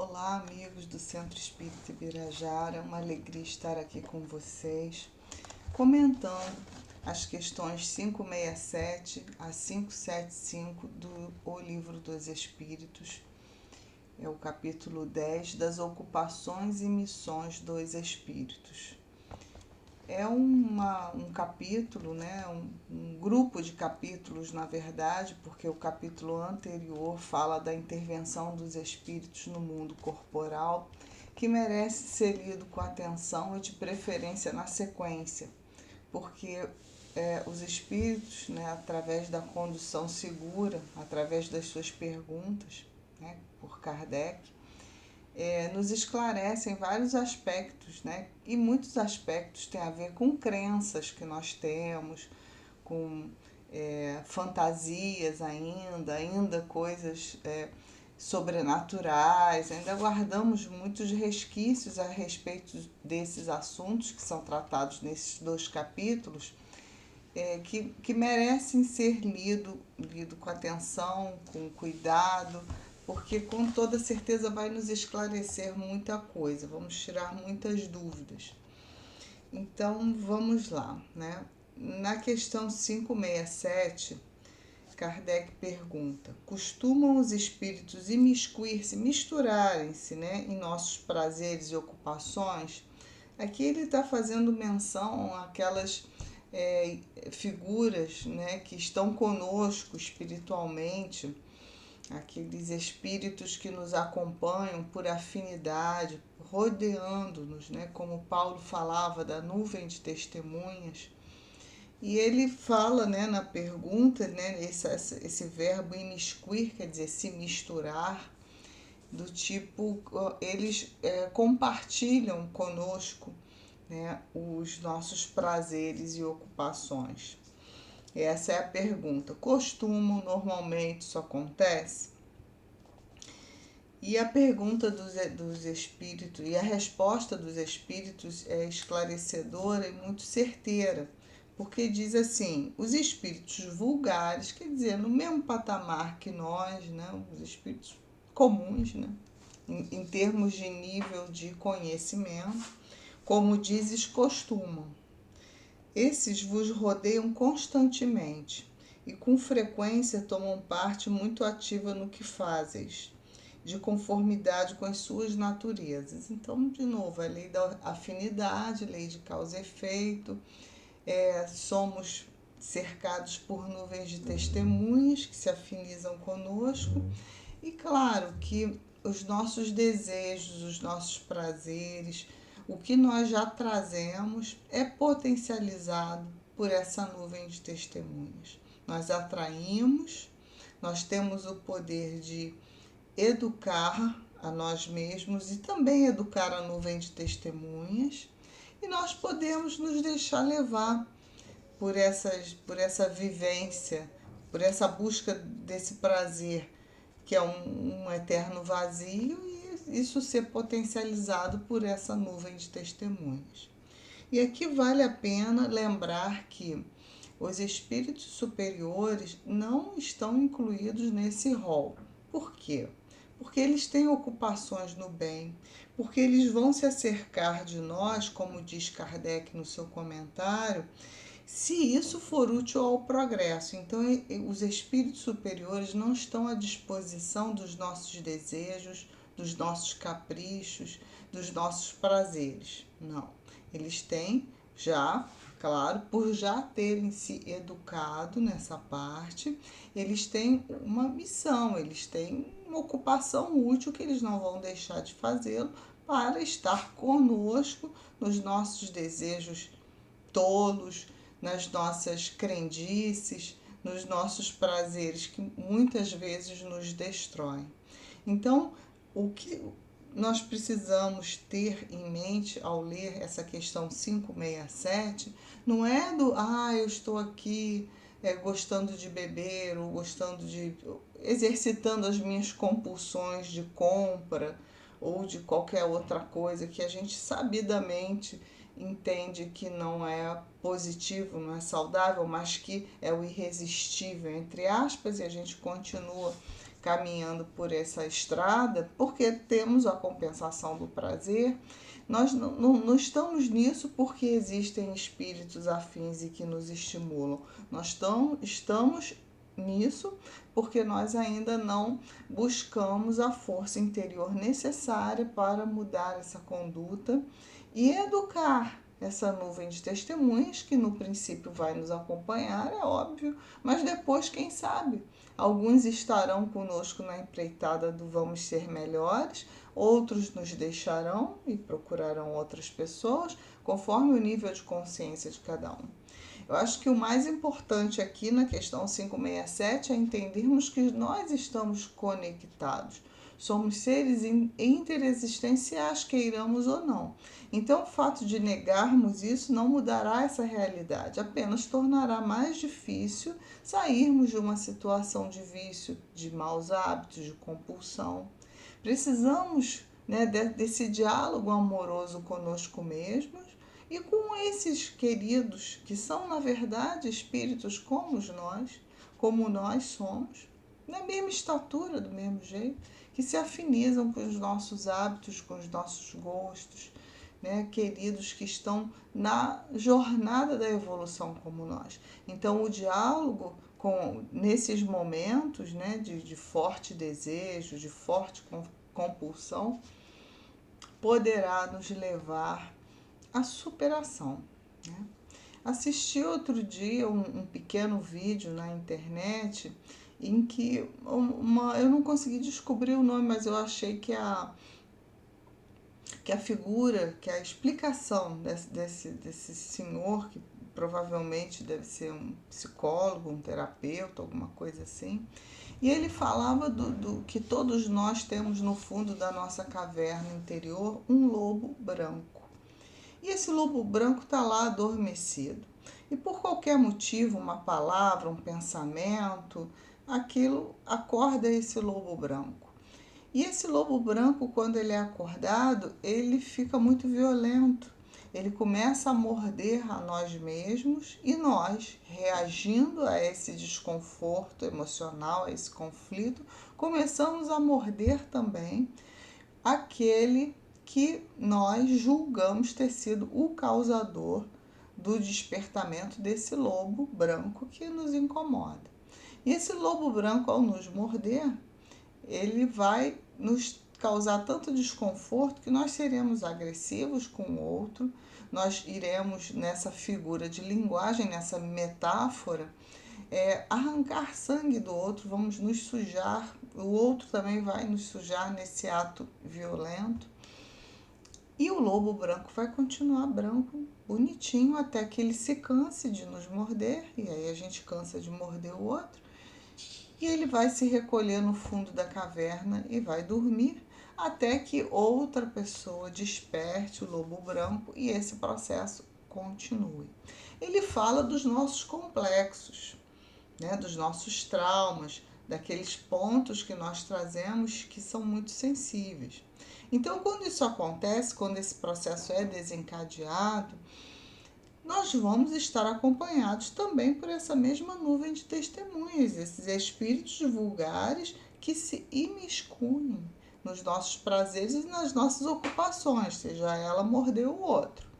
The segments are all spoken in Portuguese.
Olá, amigos do Centro Espírita Ibirajara, é uma alegria estar aqui com vocês, comentando as questões 567 a 575 do O Livro dos Espíritos. É o capítulo 10 das ocupações e missões dos espíritos. É um capítulo, né? Um grupo de capítulos, na verdade, porque o capítulo anterior fala da intervenção dos espíritos no mundo corporal, que merece ser lido com atenção e de preferência na sequência, porque os espíritos, né, através da condução segura, através das suas perguntas, né, por Kardec, nos esclarecem vários aspectos, né? E muitos aspectos têm a ver com crenças que nós temos, com fantasias ainda coisas sobrenaturais, ainda guardamos muitos resquícios a respeito desses assuntos que são tratados nesses dois capítulos, que merecem ser lido com atenção, com cuidado, porque com toda certeza vai nos esclarecer muita coisa, vamos tirar muitas dúvidas. Então vamos lá, né? Na questão 567, Kardec pergunta: costumam os espíritos imiscuir-se, misturarem-se, né, em nossos prazeres e ocupações? Aqui ele está fazendo menção àquelas figuras, né, que estão conosco espiritualmente, aqueles espíritos que nos acompanham por afinidade, rodeando-nos, né, como Paulo falava da nuvem de testemunhas. E ele fala, né, na pergunta, né, esse verbo imiscuir, quer dizer se misturar, do tipo, eles compartilham conosco, né, os nossos prazeres e ocupações. Essa é a pergunta. Costumam, normalmente isso acontece? E a pergunta dos espíritos e a resposta dos espíritos é esclarecedora e muito certeira, porque diz assim: os espíritos vulgares, quer dizer, no mesmo patamar que nós, né, os espíritos comuns, né, em termos de nível de conhecimento, como dizes, costumam. Esses vos rodeiam constantemente e com frequência tomam parte muito ativa no que fazeis, de conformidade com as suas naturezas. Então, de novo, a lei da afinidade, lei de causa e efeito, somos cercados por nuvens de testemunhas que se afinizam conosco, e claro que os nossos desejos, os nossos prazeres, o que nós já trazemos é potencializado por essa nuvem de testemunhas. Nós atraímos, nós temos o poder de educar a nós mesmos e também educar a nuvem de testemunhas, e nós podemos nos deixar levar por essa vivência, por essa busca desse prazer, que é um eterno vazio, e isso ser potencializado por essa nuvem de testemunhas. E aqui vale a pena lembrar que os espíritos superiores não estão incluídos nesse rol. Por quê? Porque eles têm ocupações no bem, porque eles vão se acercar de nós, como diz Kardec no seu comentário, se isso for útil ao progresso. Então, os espíritos superiores não estão à disposição dos nossos desejos, dos nossos caprichos, dos nossos prazeres. Não. Eles têm já, claro, por já terem se educado nessa parte, eles têm uma missão, eles têm uma ocupação útil que eles não vão deixar de fazê-lo para estar conosco nos nossos desejos tolos, nas nossas crendices, nos nossos prazeres que muitas vezes nos destroem. Então, o que nós precisamos ter em mente ao ler essa questão 567 não é eu estou aqui gostando de beber ou gostando de exercitando as minhas compulsões de compra ou de qualquer outra coisa que a gente sabidamente entende que não é positivo, não é saudável, mas que é o irresistível, entre aspas, e a gente continua caminhando por essa estrada, porque temos a compensação do prazer. Nós não estamos nisso porque existem espíritos afins e que nos estimulam. Nós estamos nisso porque nós ainda não buscamos a força interior necessária para mudar essa conduta e educar essa nuvem de testemunhas que no princípio vai nos acompanhar, é óbvio, mas depois, quem sabe, alguns estarão conosco na empreitada do vamos ser melhores, outros nos deixarão e procurarão outras pessoas, conforme o nível de consciência de cada um. Eu acho que o mais importante aqui na questão 567 é entendermos que nós estamos conectados. Somos seres interexistenciais, queiramos ou não. Então, o fato de negarmos isso não mudará essa realidade, apenas tornará mais difícil sairmos de uma situação de vício, de maus hábitos, de compulsão. Precisamos, né, desse diálogo amoroso conosco mesmos e com esses queridos que são, na verdade, espíritos como nós somos, na mesma estatura, do mesmo jeito, que se afinizam com os nossos hábitos, com os nossos gostos, né? Queridos que estão na jornada da evolução como nós. Então, o diálogo nesses momentos, né, de forte desejo, de forte compulsão, poderá nos levar à superação. Né? Assisti outro dia um pequeno vídeo na internet em que eu não consegui descobrir o nome, mas eu achei que a figura, que a explicação desse senhor, que provavelmente deve ser um psicólogo, um terapeuta, alguma coisa assim, e ele falava do que todos nós temos no fundo da nossa caverna interior um lobo branco. E esse lobo branco está lá adormecido. E por qualquer motivo, uma palavra, um pensamento, aquilo acorda esse lobo branco. E esse lobo branco, quando ele é acordado, ele fica muito violento. Ele começa a morder a nós mesmos e nós, reagindo a esse desconforto emocional, a esse conflito, começamos a morder também aquele que nós julgamos ter sido o causador do despertamento desse lobo branco que nos incomoda. E esse lobo branco, ao nos morder, ele vai nos causar tanto desconforto que nós seremos agressivos com o outro, nós iremos nessa figura de linguagem, nessa metáfora, arrancar sangue do outro, vamos nos sujar, o outro também vai nos sujar nesse ato violento. E o lobo branco vai continuar branco, bonitinho, até que ele se canse de nos morder, e aí a gente cansa de morder o outro. E ele vai se recolher no fundo da caverna e vai dormir até que outra pessoa desperte o lobo branco e esse processo continue. Ele fala dos nossos complexos, né, dos nossos traumas, daqueles pontos que nós trazemos que são muito sensíveis. Então, quando isso acontece, quando esse processo é desencadeado, nós vamos estar acompanhados também por essa mesma nuvem de testemunhas, esses espíritos vulgares que se imiscuem nos nossos prazeres e nas nossas ocupações, seja ela morder o outro.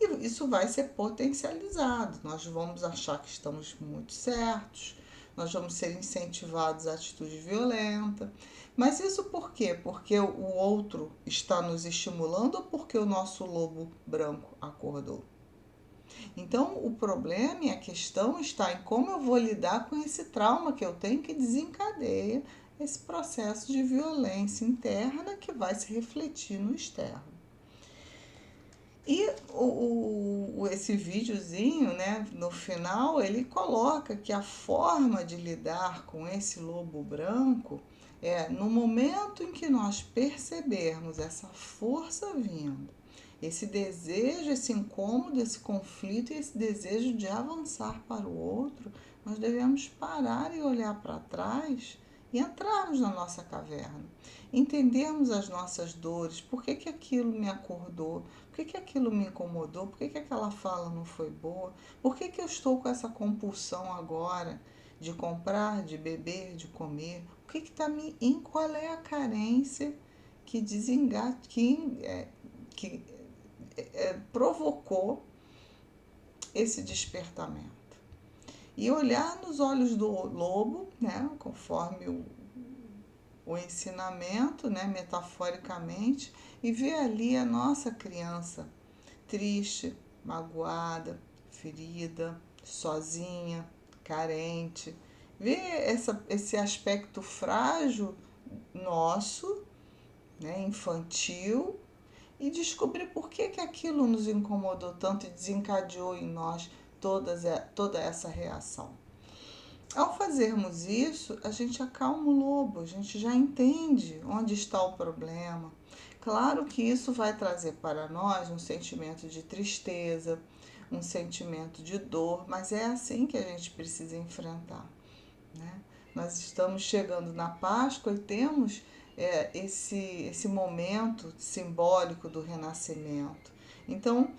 E isso vai ser potencializado, nós vamos achar que estamos muito certos, nós vamos ser incentivados à atitude violenta. Mas isso por quê? Porque o outro está nos estimulando ou porque o nosso lobo branco acordou? Então, o problema e a questão está em como eu vou lidar com esse trauma que eu tenho que desencadeia esse processo de violência interna que vai se refletir no externo. E esse videozinho, né, no final, ele coloca que a forma de lidar com esse lobo branco é no momento em que nós percebermos essa força vindo, esse desejo, esse incômodo, esse conflito e esse desejo de avançar para o outro, nós devemos parar e olhar para trás e entrarmos na nossa caverna, entendermos as nossas dores, por que aquilo me acordou, por que aquilo me incomodou, por que aquela fala não foi boa, por que eu estou com essa compulsão agora de comprar, de beber, de comer, em qual é a carência que provocou esse despertamento. E olhar nos olhos do lobo, né, conforme o ensinamento, né, metaforicamente, e ver ali a nossa criança triste, magoada, ferida, sozinha, carente. Ver esse aspecto frágil nosso, né, infantil, e descobrir por que aquilo nos incomodou tanto e desencadeou em nós toda essa reação. Ao fazermos isso, a gente acalma o lobo, a gente já entende onde está o problema. Claro que isso vai trazer para nós um sentimento de tristeza, um sentimento de dor, mas é assim que a gente precisa enfrentar, né? Nós estamos chegando na Páscoa e temos esse momento simbólico do renascimento. Então,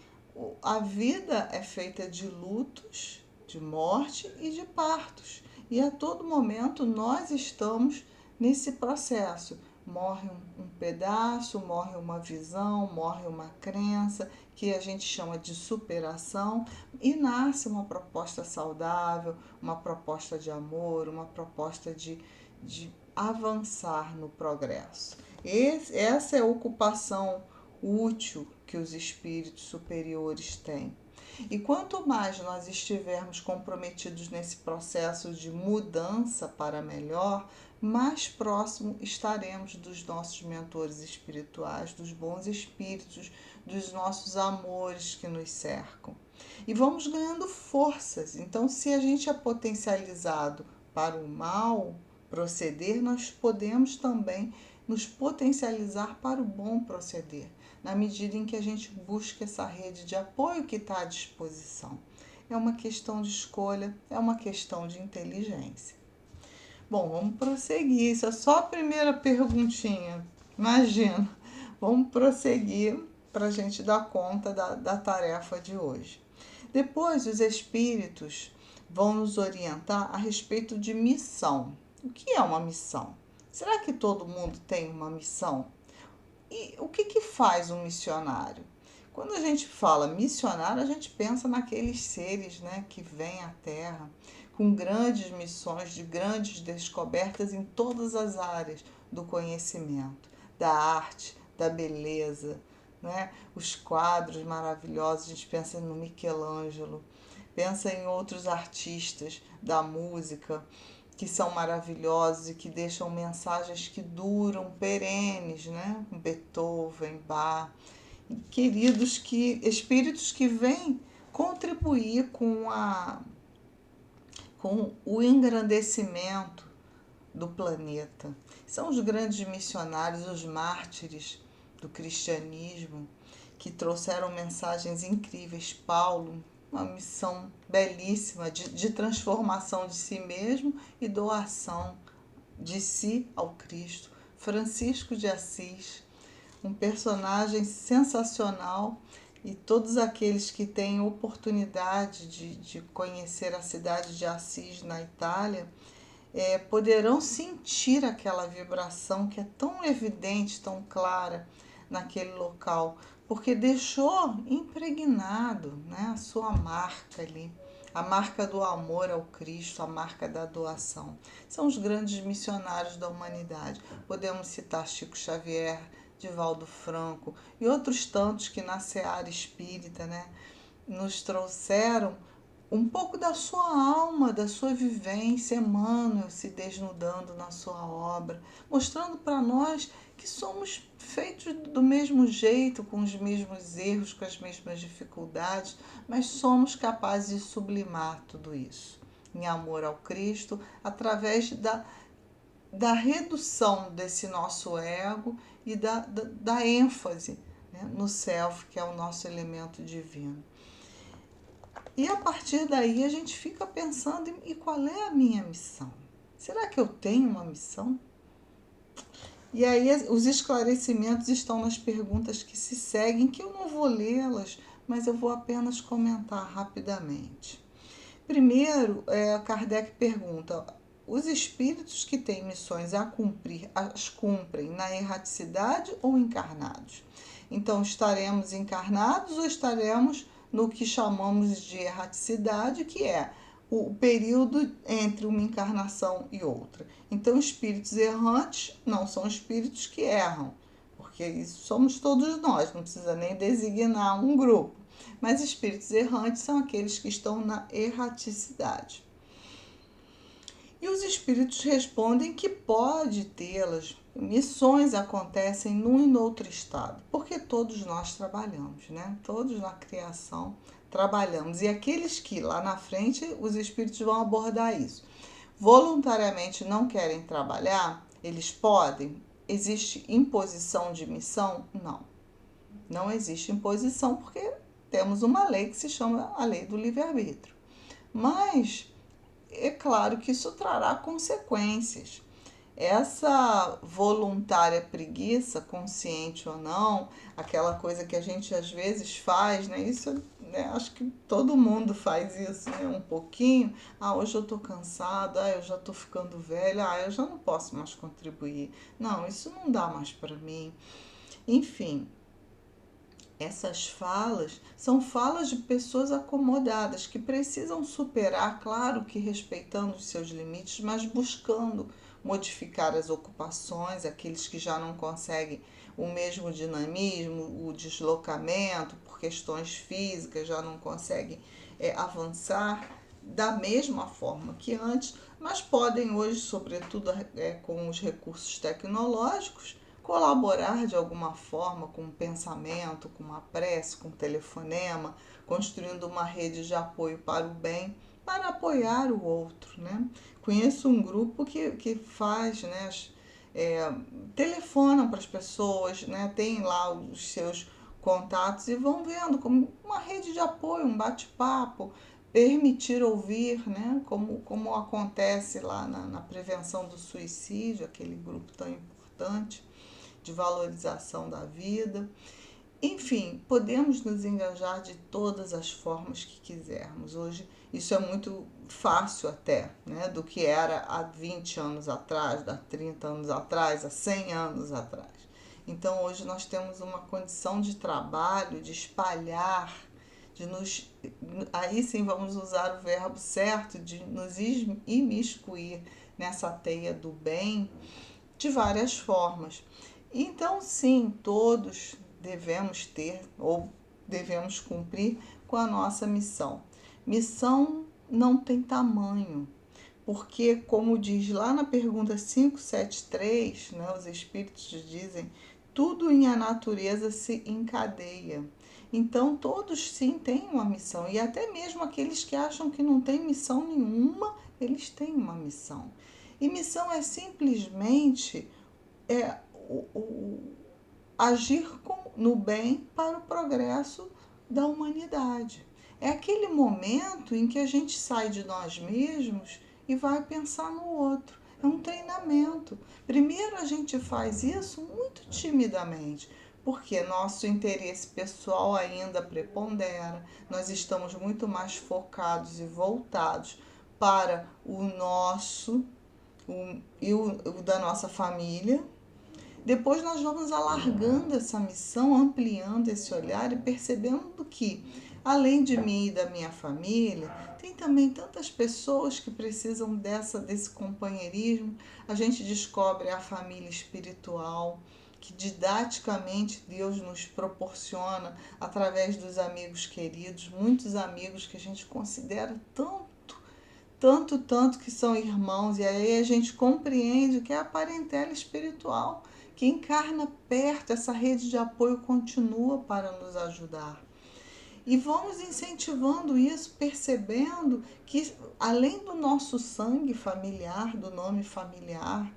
a vida é feita de lutos, de morte e de partos. E a todo momento nós estamos nesse processo. Morre um pedaço, morre uma visão, morre uma crença, que a gente chama de superação, e nasce uma proposta saudável, uma proposta de amor, uma proposta de avançar no progresso. Essa é a ocupação útil que os espíritos superiores têm. E quanto mais nós estivermos comprometidos nesse processo de mudança para melhor, mais próximo estaremos dos nossos mentores espirituais, dos bons espíritos, dos nossos amores que nos cercam. E vamos ganhando forças. Então, se a gente é potencializado para o mal proceder, nós podemos também nos potencializar para o bom proceder, na medida em que a gente busca essa rede de apoio que está à disposição. É uma questão de escolha, é uma questão de inteligência. Bom, vamos prosseguir. Isso é só a primeira perguntinha. Imagina. Vamos prosseguir para a gente dar conta da tarefa de hoje. Depois, os espíritos vão nos orientar a respeito de missão. O que é uma missão? Será que todo mundo tem uma missão? E o que faz um missionário? Quando a gente fala missionário, a gente pensa naqueles seres, né, que vêm à Terra com grandes missões, de grandes descobertas em todas as áreas do conhecimento, da arte, da beleza, né? Os quadros maravilhosos, a gente pensa no Michelangelo, pensa em outros artistas da música que são maravilhosos e que deixam mensagens que duram, perenes, né? Beethoven, Bach, espíritos que vêm contribuir com o engrandecimento do planeta. São os grandes missionários, os mártires do cristianismo, que trouxeram mensagens incríveis. Paulo, uma missão belíssima de transformação de si mesmo e doação de si ao Cristo. Francisco de Assis, um personagem sensacional, e todos aqueles que têm oportunidade de conhecer a cidade de Assis, na Itália, poderão sentir aquela vibração que é tão evidente, tão clara naquele local, porque deixou impregnado, né, a sua marca ali, a marca do amor ao Cristo, a marca da doação. São os grandes missionários da humanidade. Podemos citar Chico Xavier, Divaldo Franco e outros tantos que na seara espírita, né, nos trouxeram um pouco da sua alma, da sua vivência. Emmanuel se desnudando na sua obra, mostrando para nós que somos feitos do mesmo jeito, com os mesmos erros, com as mesmas dificuldades, mas somos capazes de sublimar tudo isso em amor ao Cristo, através da redução desse nosso ego e da ênfase, né, no self, que é o nosso elemento divino. E a partir daí a gente fica pensando em qual é a minha missão? Será que eu tenho uma missão? E aí os esclarecimentos estão nas perguntas que se seguem, que eu não vou lê-las, mas eu vou apenas comentar rapidamente. Primeiro, Kardec pergunta: os espíritos que têm missões a cumprir, as cumprem na erraticidade ou encarnados? Então, estaremos encarnados ou estaremos no que chamamos de erraticidade, que é o período entre uma encarnação e outra. Então, espíritos errantes não são espíritos que erram, porque isso somos todos nós, não precisa nem designar um grupo. Mas espíritos errantes são aqueles que estão na erraticidade. E os espíritos respondem que pode tê-las. Missões acontecem num e no outro estado, porque todos nós trabalhamos, né? Todos na criação trabalhamos. E aqueles que lá na frente, os espíritos vão abordar isso. Voluntariamente não querem trabalhar, eles podem? Existe imposição de missão? Não. Não existe imposição porque temos uma lei que se chama a lei do livre-arbítrio. Mas é claro que isso trará consequências. Essa voluntária preguiça, consciente ou não, aquela coisa que a gente às vezes faz, né? Isso, né? Acho que todo mundo faz isso, né? Um pouquinho. Ah, hoje eu tô cansado, ah, eu já tô ficando velha, ah, eu já não posso mais contribuir. Não, isso não dá mais para mim. Enfim, essas falas são falas de pessoas acomodadas que precisam superar, claro que respeitando os seus limites, mas buscando modificar as ocupações, aqueles que já não conseguem o mesmo dinamismo, o deslocamento por questões físicas, já não conseguem avançar da mesma forma que antes, mas podem hoje, sobretudo com os recursos tecnológicos, colaborar de alguma forma com um pensamento, com uma prece, com um telefonema, construindo uma rede de apoio para o bem, para apoiar o outro, né? Conheço um grupo que faz, né, telefonam para as pessoas, né, tem lá os seus contatos e vão vendo como uma rede de apoio, um bate-papo, permitir ouvir, né, como acontece lá na prevenção do suicídio, aquele grupo tão importante de valorização da vida. Enfim, podemos nos engajar de todas as formas que quisermos. Hoje isso é muito fácil até, né, do que era há 20 anos atrás, há 30 anos atrás, há 100 anos atrás. Então hoje nós temos uma condição de trabalho, de espalhar, de nos, aí sim vamos usar o verbo certo, de nos imiscuir nessa teia do bem de várias formas. Então, sim, todos devemos ter ou devemos cumprir com a nossa missão. Missão não tem tamanho, porque, como diz lá na pergunta 573, né, os espíritos dizem, tudo em a natureza se encadeia. Então, todos sim têm uma missão, e até mesmo aqueles que acham que não têm missão nenhuma, eles têm uma missão. E missão é simplesmente agir no bem para o progresso da humanidade. É aquele momento em que a gente sai de nós mesmos e vai pensar no outro. É um treinamento. Primeiro a gente faz isso muito timidamente, porque nosso interesse pessoal ainda prepondera, nós estamos muito mais focados e voltados para o nosso e o da nossa família. Depois nós vamos alargando essa missão, ampliando esse olhar e percebendo que, além de mim e da minha família, tem também tantas pessoas que precisam desse companheirismo. A gente descobre a família espiritual, que didaticamente Deus nos proporciona através dos amigos queridos, muitos amigos que a gente considera tanto que são irmãos, e aí a gente compreende que é a parentela espiritual que encarna perto, essa rede de apoio continua para nos ajudar. E vamos incentivando isso, percebendo que além do nosso sangue familiar, do nome familiar,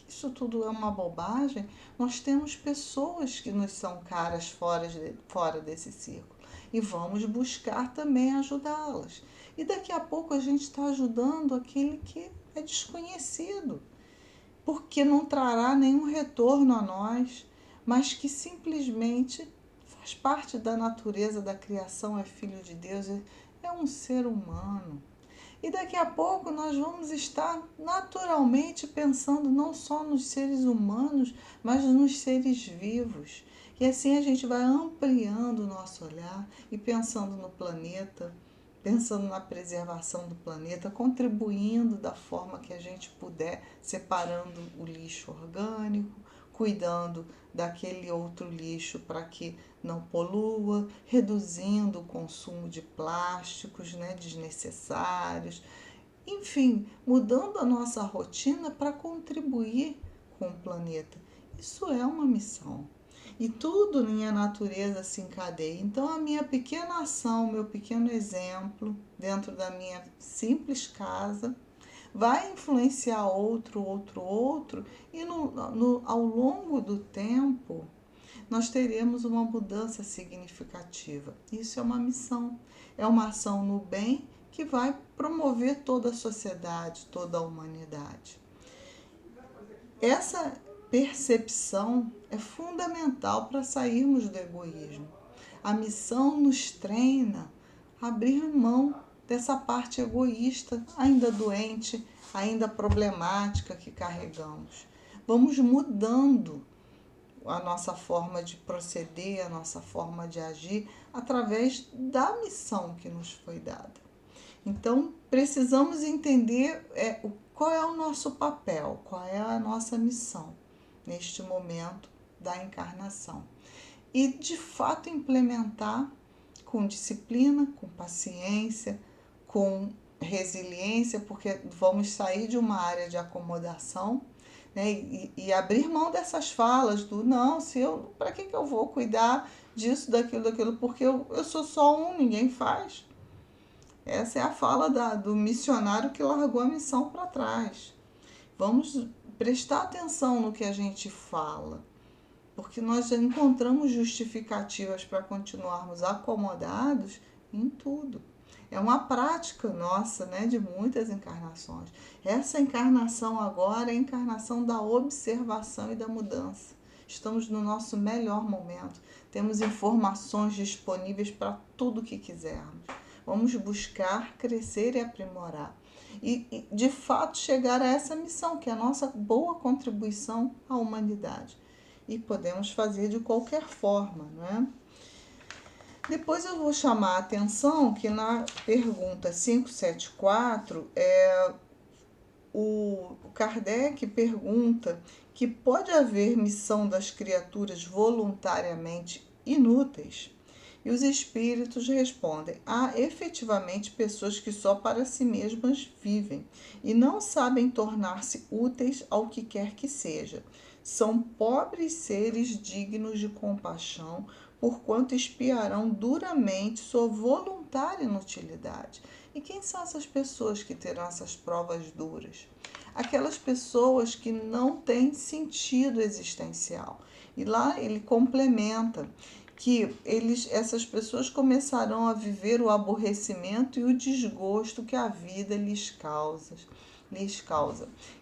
isso tudo é uma bobagem, nós temos pessoas que nos são caras fora desse círculo. E vamos buscar também ajudá-las. E daqui a pouco a gente está ajudando aquele que é desconhecido, porque não trará nenhum retorno a nós, mas que simplesmente faz parte da natureza da criação, é filho de Deus, é um ser humano. E daqui a pouco nós vamos estar naturalmente pensando não só nos seres humanos, mas nos seres vivos. E assim a gente vai ampliando o nosso olhar e pensando no planeta, pensando na preservação do planeta, contribuindo da forma que a gente puder, separando o lixo orgânico, cuidando daquele outro lixo para que não polua, reduzindo o consumo de plásticos, né, desnecessários, enfim, mudando a nossa rotina para contribuir com o planeta. Isso é uma missão. E tudo na minha natureza se encadeia. Então, a minha pequena ação, meu pequeno exemplo, dentro da minha simples casa, vai influenciar outro, e ao longo do tempo nós teremos uma mudança significativa. Isso é uma missão, é uma ação no bem que vai promover toda a sociedade, toda a humanidade. Essa percepção é fundamental para sairmos do egoísmo. A missão nos treina a abrir mão dessa parte egoísta, ainda doente, ainda problemática que carregamos. Vamos mudando a nossa forma de proceder, a nossa forma de agir através da missão que nos foi dada. Então, precisamos entender qual é o nosso papel, qual é a nossa missão neste momento da encarnação. E, de fato, implementar com disciplina, com paciência, com resiliência, porque vamos sair de uma área de acomodação, né, e abrir mão dessas falas do não, se eu, para que eu vou cuidar disso, daquilo, porque eu sou só um, ninguém faz. Essa é a fala do missionário que largou a missão para trás. Vamos prestar atenção no que a gente fala, porque nós já encontramos justificativas para continuarmos acomodados em tudo. É uma prática nossa, né, de muitas encarnações. Essa encarnação agora é a encarnação da observação e da mudança. Estamos no nosso melhor momento. Temos informações disponíveis para tudo o que quisermos. Vamos buscar crescer e aprimorar. E, de fato, chegar a essa missão, que é a nossa boa contribuição à humanidade. E podemos fazer de qualquer forma, não é? Depois eu vou chamar a atenção que na pergunta 574, o Kardec pergunta que pode haver missão das criaturas voluntariamente inúteis? E os espíritos respondem: há efetivamente pessoas que só para si mesmas vivem e não sabem tornar-se úteis ao que quer que seja. São pobres seres dignos de compaixão, porquanto espiarão duramente sua voluntária inutilidade. E quem são essas pessoas que terão essas provas duras? Aquelas pessoas que não têm sentido existencial. E lá ele complementa que essas pessoas começarão a viver o aborrecimento e o desgosto que a vida lhes causa.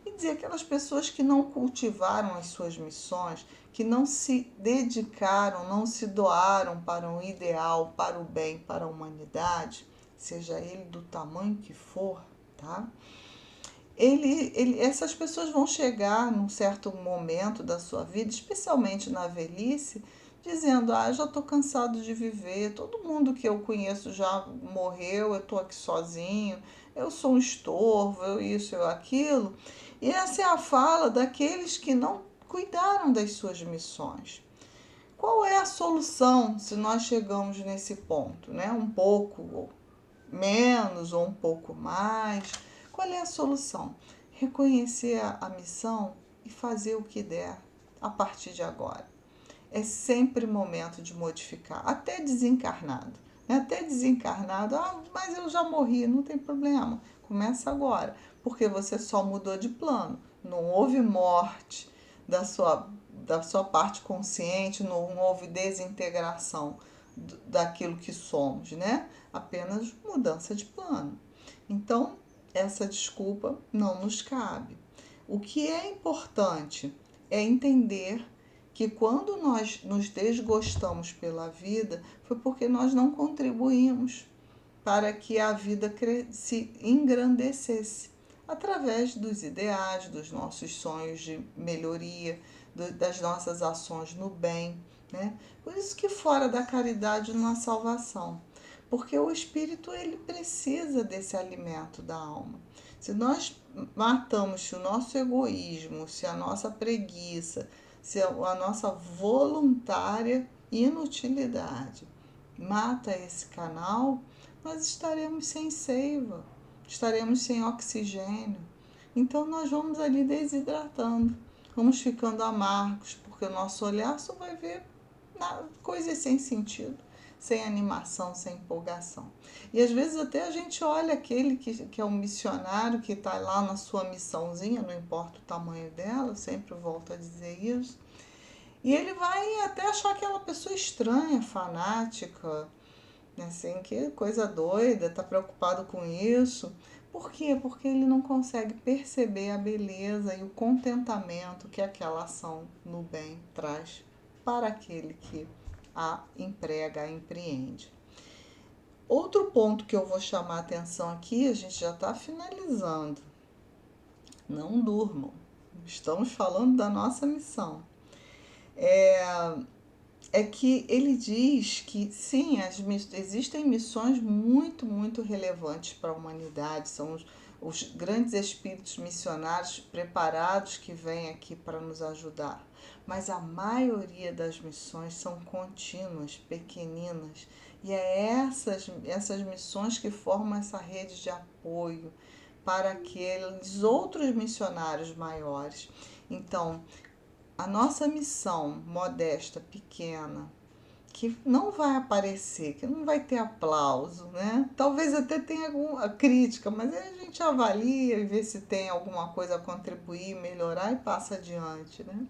E dizer aquelas pessoas que não cultivaram as suas missões, que não se dedicaram, não se doaram para um ideal, para o bem, para a humanidade, seja ele do tamanho que for, tá? Essas pessoas vão chegar num certo momento da sua vida, especialmente na velhice, dizendo: ah, já estou cansado de viver, todo mundo que eu conheço já morreu, eu estou aqui sozinho, eu sou um estorvo, eu isso, eu aquilo. E essa é a fala daqueles que não cuidaram das suas missões. Qual é a solução se nós chegamos nesse ponto, né? Um pouco menos ou um pouco mais? Qual é a solução? Reconhecer a missão e fazer o que der a partir de agora. É sempre momento de modificar, até desencarnado. Né? Até desencarnado, mas eu já morri, não tem problema. Começa agora, porque você só mudou de plano. Não houve morte da sua parte consciente, não houve desintegração daquilo que somos, né? Apenas mudança de plano. Então, essa desculpa não nos cabe. O que é importante é entender que quando nós nos desgostamos pela vida foi porque nós não contribuímos para que a vida se engrandecesse através dos ideais, dos nossos sonhos de melhoria, das nossas ações no bem, né? Por isso que fora da caridade não há salvação, porque o espírito ele precisa desse alimento da alma. Se nós matamos, se o nosso egoísmo, se a nossa preguiça, se a nossa voluntária inutilidade mata esse canal, nós estaremos sem seiva, estaremos sem oxigênio. Então nós vamos ali desidratando, vamos ficando amargos, porque o nosso olhar só vai ver coisas sem sentido, sem animação, sem empolgação. E às vezes até a gente olha aquele que é um missionário, que está lá na sua missãozinha, não importa o tamanho dela, eu sempre volto a dizer isso, e ele vai até achar aquela pessoa estranha, fanática, assim, que coisa doida, tá preocupado com isso. Por quê? Porque ele não consegue perceber a beleza e o contentamento que aquela ação no bem traz para aquele que a emprega, a empreende. Outro ponto que eu vou chamar a atenção aqui, a gente já está finalizando. Não durmam. Estamos falando da nossa missão. É que ele diz que sim, existem missões muito, muito relevantes para a humanidade, são os grandes espíritos missionários preparados que vêm aqui para nos ajudar, mas a maioria das missões são contínuas, pequeninas, e é essas missões que formam essa rede de apoio para aqueles outros missionários maiores. Então, a nossa missão modesta, pequena, que não vai aparecer, que não vai ter aplauso, né? Talvez até tenha alguma crítica, mas aí a gente avalia e vê se tem alguma coisa a contribuir, melhorar e passa adiante, né?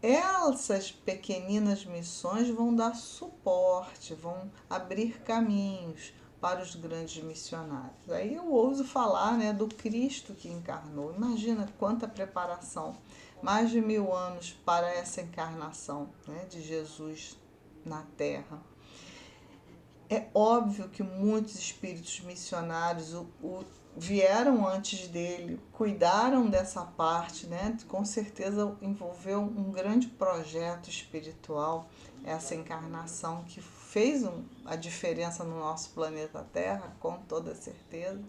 Essas pequeninas missões vão dar suporte, vão abrir caminhos para os grandes missionários. Aí eu ouso falar, né, do Cristo que encarnou. Imagina quanta preparação, mais de 1000 anos para essa encarnação, né, de Jesus na Terra. É óbvio que muitos espíritos missionários vieram antes dele, cuidaram dessa parte, né? Com certeza envolveu um grande projeto espiritual, essa encarnação que fez a diferença no nosso planeta Terra, com toda certeza.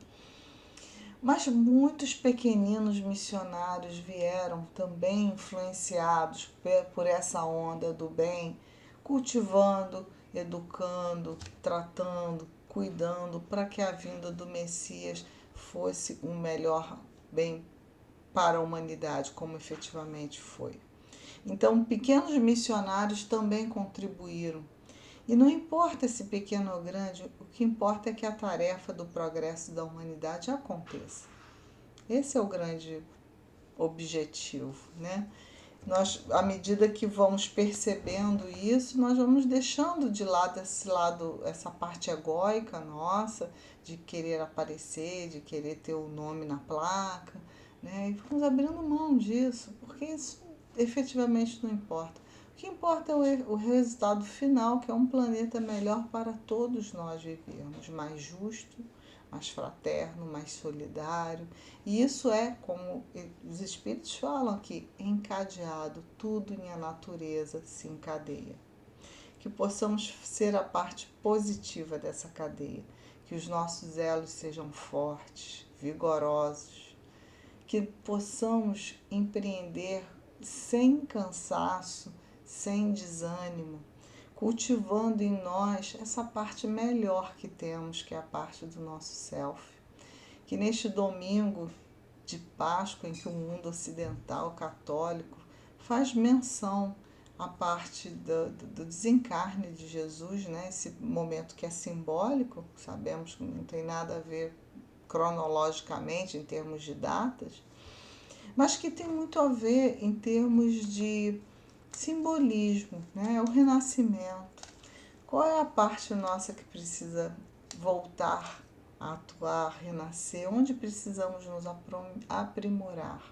Mas muitos pequeninos missionários vieram também influenciados por essa onda do bem, cultivando, educando, tratando, cuidando para que a vinda do Messias fosse um melhor bem para a humanidade, como efetivamente foi. Então, pequenos missionários também contribuíram. E não importa se pequeno ou grande, o que importa é que a tarefa do progresso da humanidade aconteça. Esse é o grande objetivo, né? Nós, à medida que vamos percebendo isso, nós vamos deixando de lado essa parte egóica nossa, de querer aparecer, de querer ter o nome na placa, né? E vamos abrindo mão disso, porque isso efetivamente não importa. O que importa é o resultado final, que é um planeta melhor para todos nós vivermos, mais justo, mais fraterno, mais solidário. E isso é, como os espíritos falam aqui, encadeado, tudo em a natureza se encadeia. Que possamos ser a parte positiva dessa cadeia, que os nossos elos sejam fortes, vigorosos, que possamos empreender sem cansaço, sem desânimo, cultivando em nós essa parte melhor que temos, que é a parte do nosso self. Que neste domingo de Páscoa, em que o mundo ocidental católico faz menção à parte do desencarne de Jesus, né? Esse momento que é simbólico, sabemos que não tem nada a ver cronologicamente, em termos de datas, mas que tem muito a ver em termos de simbolismo, né? O renascimento. Qual é a parte nossa que precisa voltar a atuar, renascer? Onde precisamos nos aprimorar?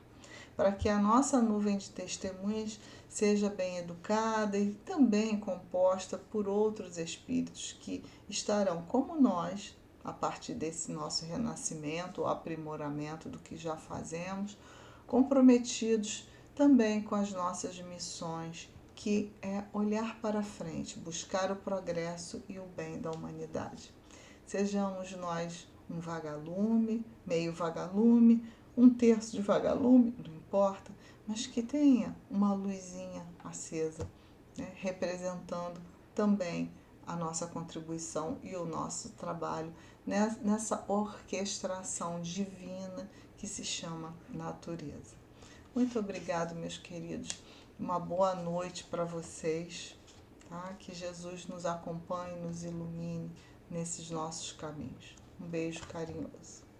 Para que a nossa nuvem de testemunhas seja bem educada e também composta por outros espíritos que estarão, como nós, a partir desse nosso renascimento, o aprimoramento do que já fazemos, comprometidos também com as nossas missões, que é olhar para frente, buscar o progresso e o bem da humanidade. Sejamos nós um vagalume, meio vagalume, um terço de vagalume, não importa, mas que tenha uma luzinha acesa, né, representando também a nossa contribuição e o nosso trabalho nessa orquestração divina que se chama natureza. Muito obrigado, meus queridos. Uma boa noite para vocês, tá? Que Jesus nos acompanhe, nos ilumine nesses nossos caminhos. Um beijo carinhoso.